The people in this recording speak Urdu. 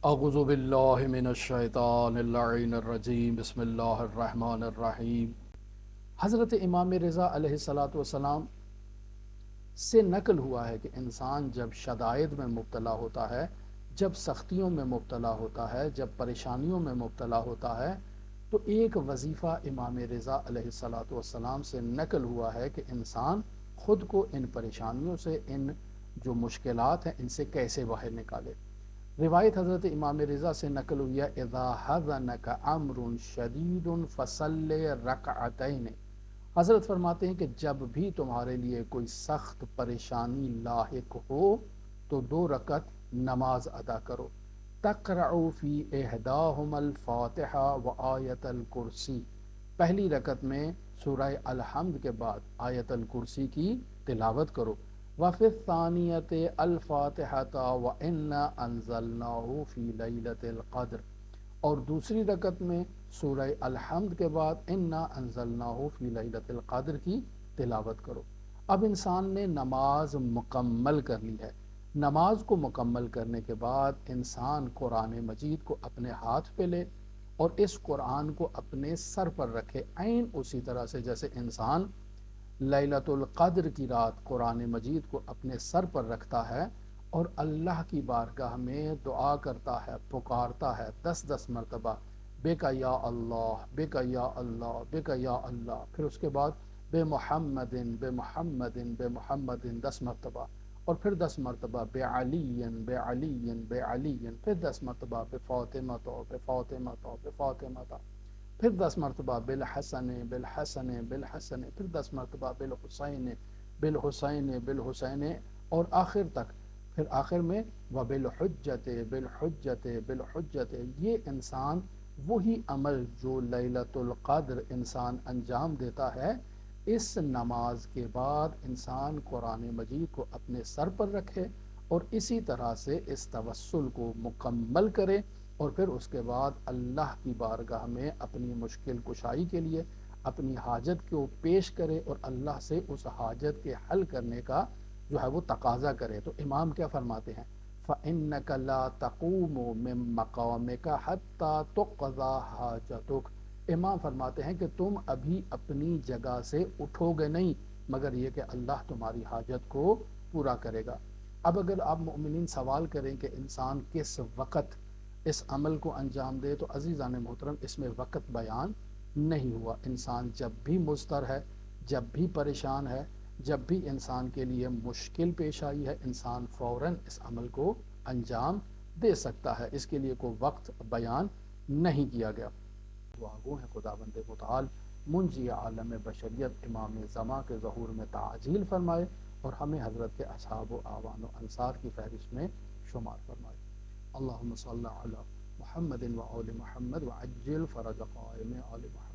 اعوذ باللہ من الشیطان اللعین الرجیم بسم اللہ الرحمن الرحیم۔ حضرت امام رضا علیہ السلام سے نقل ہوا ہے کہ انسان جب شدائد میں مبتلا ہوتا ہے، جب سختیوں میں مبتلا ہوتا ہے، جب پریشانیوں میں مبتلا ہوتا ہے، تو ایک وظیفہ امام رضا علیہ السلام سے نقل ہوا ہے کہ انسان خود کو ان پریشانیوں سے، ان جو مشکلات ہیں، ان سے کیسے باہر نکالے۔ روایت حضرت امام رضا سے نقل ہوئی ہے اذا حزنک امر شدید فصل رکعتین۔ حضرت فرماتے ہیں کہ جب بھی تمہارے لیے کوئی سخت پریشانی لاحق ہو تو 2 رکعت نماز ادا کرو۔ تقرع فی احداہم الفاتحہ و آیت الکرسی۔ پہلی رکعت میں سورہ الحمد کے بعد آیت الکرسی کی تلاوت کرو۔ وفی الثانیۃ الفاتحۃ وَإِنَّا أَنزَلْنَاهُ فِي لَيْلَةِ الْقَدْرِ، اور دوسری رکعت میں سورہ الحمد کے بعد اِنَّا أَنزَلْنَاهُ فِي لَيْلَةِ الْقَدْرِ کی تلاوت کرو۔ اب انسان نے نماز مکمل کر لی ہے۔ نماز کو مکمل کرنے کے بعد انسان قرآن مجید کو اپنے ہاتھ پہ لے اور اس قرآن کو اپنے سر پر رکھے، عین اسی طرح سے جیسے انسان لیلۃ القدر کی رات قرآن مجید کو اپنے سر پر رکھتا ہے اور اللہ کی بارگاہ میں دعا کرتا ہے، پکارتا ہے 10 مرتبہ، بے یا اللہ، بے یا اللہ، بے یا اللہ، پھر اس کے بعد بے محمد، بے محمد، بے محمد 10 مرتبہ، اور پھر 10 مرتبہ بے علی، بے علی، بے علی، پھر 10 مرتبہ بے فاطمہ، بے فاطمہ، بے فاطمہ، پھر 10 مرتبہ بالحسن، بالحسن، بالحسن، پھر 10 مرتبہ بالحسین، بالحسین، بالحسین، اور آخر تک، پھر آخر میں وبالحجت، بالحجت، بالحجت۔ یہ انسان وہی عمل جو لیلۃ القدر انسان انجام دیتا ہے، اس نماز کے بعد انسان قرآن مجید کو اپنے سر پر رکھے اور اسی طرح سے اس توسل کو مکمل کرے، اور پھر اس کے بعد اللہ کی بارگاہ میں اپنی مشکل کشائی کے لیے اپنی حاجت کو پیش کرے اور اللہ سے اس حاجت کے حل کرنے کا جو ہے وہ تقاضا کرے۔ تو امام کیا فرماتے ہیں؟ فَإِنَّكَ لَا تَقُومُ مِن مَّقَامِكَ حَتَّى تُقْضَى حَاجَتُكَ۔ امام فرماتے ہیں کہ تم ابھی اپنی جگہ سے اٹھو گے نہیں مگر یہ کہ اللہ تمہاری حاجت کو پورا کرے گا۔ اب اگر آپ مومنین سوال کریں کہ انسان کس وقت اس عمل کو انجام دے، تو عزیزان محترم اس میں وقت بیان نہیں ہوا۔ انسان جب بھی مضطر ہے، جب بھی پریشان ہے، جب بھی انسان کے لیے مشکل پیش آئی ہے، انسان فوراً اس عمل کو انجام دے سکتا ہے، اس کے لیے کوئی وقت بیان نہیں کیا گیا۔ دعاگو ہیں خداوند متعال منجی عالم بشریت امام زمان کے ظہور میں تعجیل فرمائے اور ہمیں حضرت کے اصحاب و اعوان و انصار کی فہرست میں شمار فرمائے۔ اللہم صلی علی محمد و آل محمد وعجل فرج قائم آل محمد۔